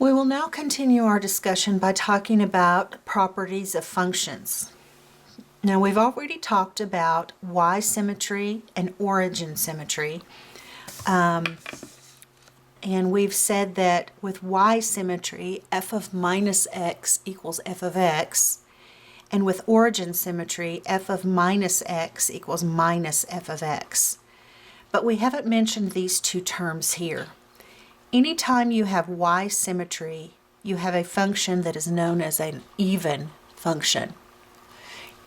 We will now continue our discussion by talking about properties of functions. Now, we've already talked about Y symmetry and origin symmetry. And we've said that with Y symmetry, f of minus x equals f of x. And with origin symmetry, f of minus x equals minus f of x. But we haven't mentioned these two terms here. Anytime you have Y symmetry, you have a function that is known as an even function.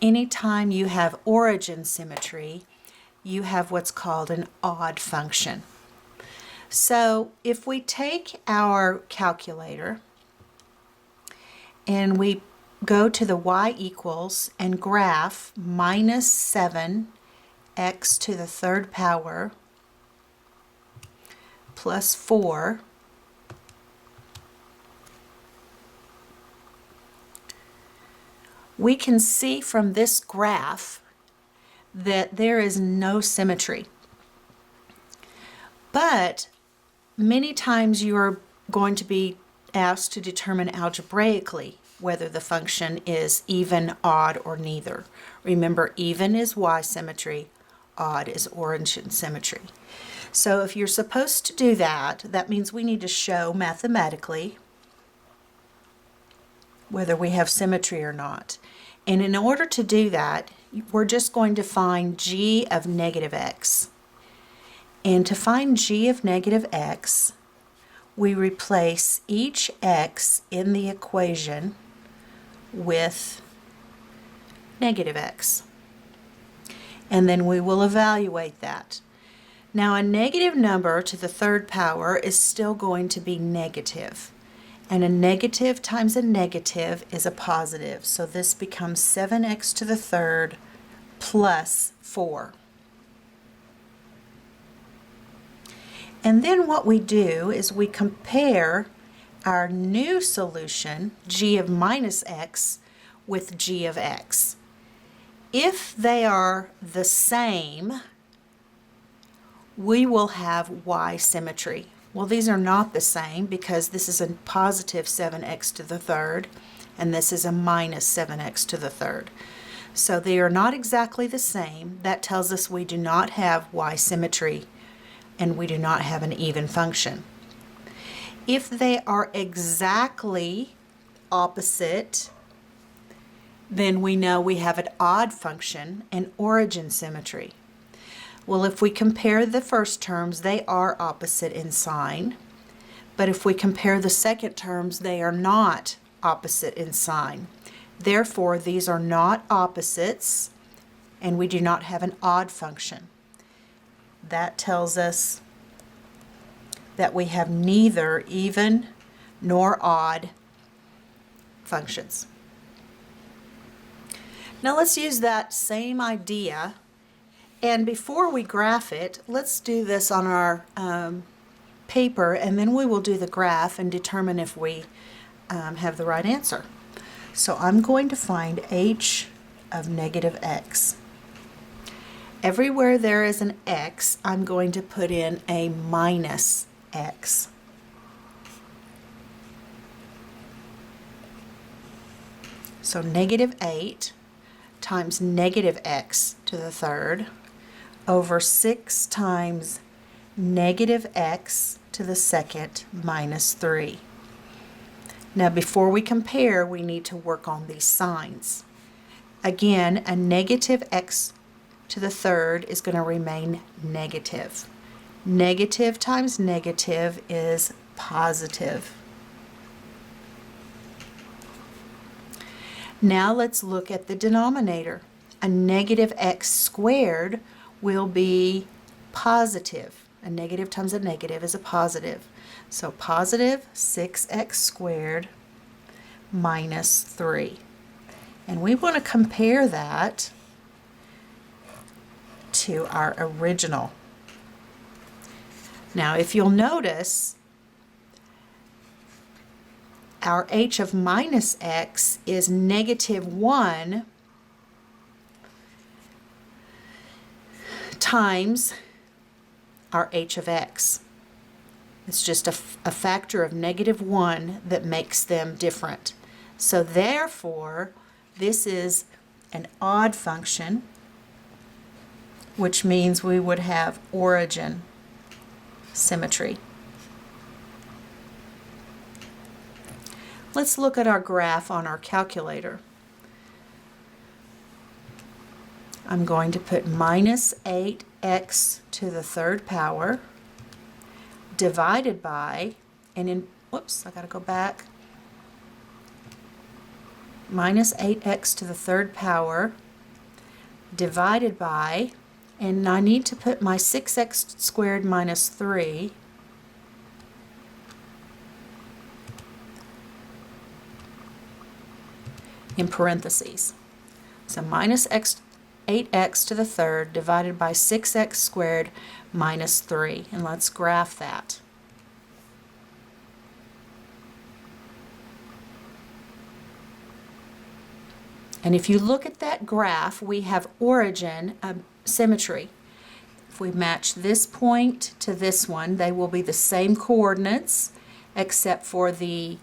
Anytime you have origin symmetry, you have what's called an odd function. So if we take our calculator and we go to the y equals and graph minus 7x to the third power plus 4, we can see from this graph that there is no symmetry. But many times you are going to be asked to determine algebraically whether the function is even, odd, or neither. Remember, even is Y symmetry, odd is origin symmetry. So if you're supposed to do that, that means we need to show mathematically whether we have symmetry or not. And in order to do that, we're just going to find g of negative x. And to find g of negative x, we replace each x in the equation with negative x. And then we will evaluate that. Now, a negative number to the third power is still going to be negative. And a negative times a negative is a positive. So this becomes 7x to the third plus 4. And then what we do is we compare our new solution, g of minus x, with g of x. If they are the same, we will have Y symmetry. Well, these are not the same because this is a positive 7x to the third and this is a minus 7x to the third. So they are not exactly the same. That tells us we do not have Y symmetry and we do not have an even function. If they are exactly opposite, then we know we have an odd function and origin symmetry. Well, if we compare the first terms, they are opposite in sign. But if we compare the second terms, they are not opposite in sign. Therefore, these are not opposites, and we do not have an odd function. That tells us that we have neither even nor odd functions. Now let's use that same idea. And before we graph it, let's do this on our paper, and then we will do the graph and determine if we have the right answer. So I'm going to find h of negative x. Everywhere there is an x, I'm going to put in a minus x. So negative 8 times negative x to the third over 6 times negative x to the second minus 3. Now before we compare, we need to work on these signs. Again, a negative x to the third is going to remain negative. Negative times negative is positive. Now let's look at the denominator. A negative x squared will be positive. A negative times a negative is a positive. So positive 6x squared minus 3. And we want to compare that to our original. Now, if you'll notice, our h of minus x is negative 1 times our h of x. It's just a factor of -1 that makes them different. So therefore, this is an odd function, which means we would have origin symmetry. Let's look at our graph on our calculator. I'm going to put -8x to the third power divided by, and in, whoops, I gotta go back, -8x to the third power divided by, and I need to put my 6x squared minus 3 in parentheses. So -8x to the third divided by 6x squared minus 3. And let's graph that. And if you look at that graph, we have origin symmetry. If we match this point to this one, they will be the same coordinates, except for the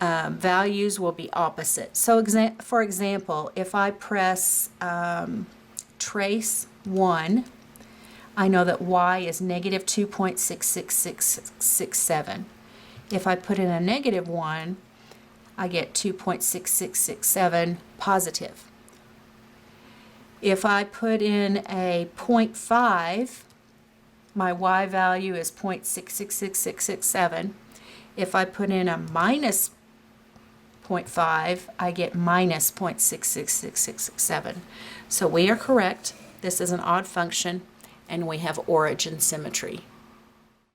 values will be opposite. So for example, if I press trace 1, I know that y is -2.66667. If I put in a -1, I get 2.6667 positive. If I put in a 0.5, my y value is 0.666667. If I put in a minus 0.5, I get minus 0.666667. So we are correct. This is an odd function, and we have origin symmetry.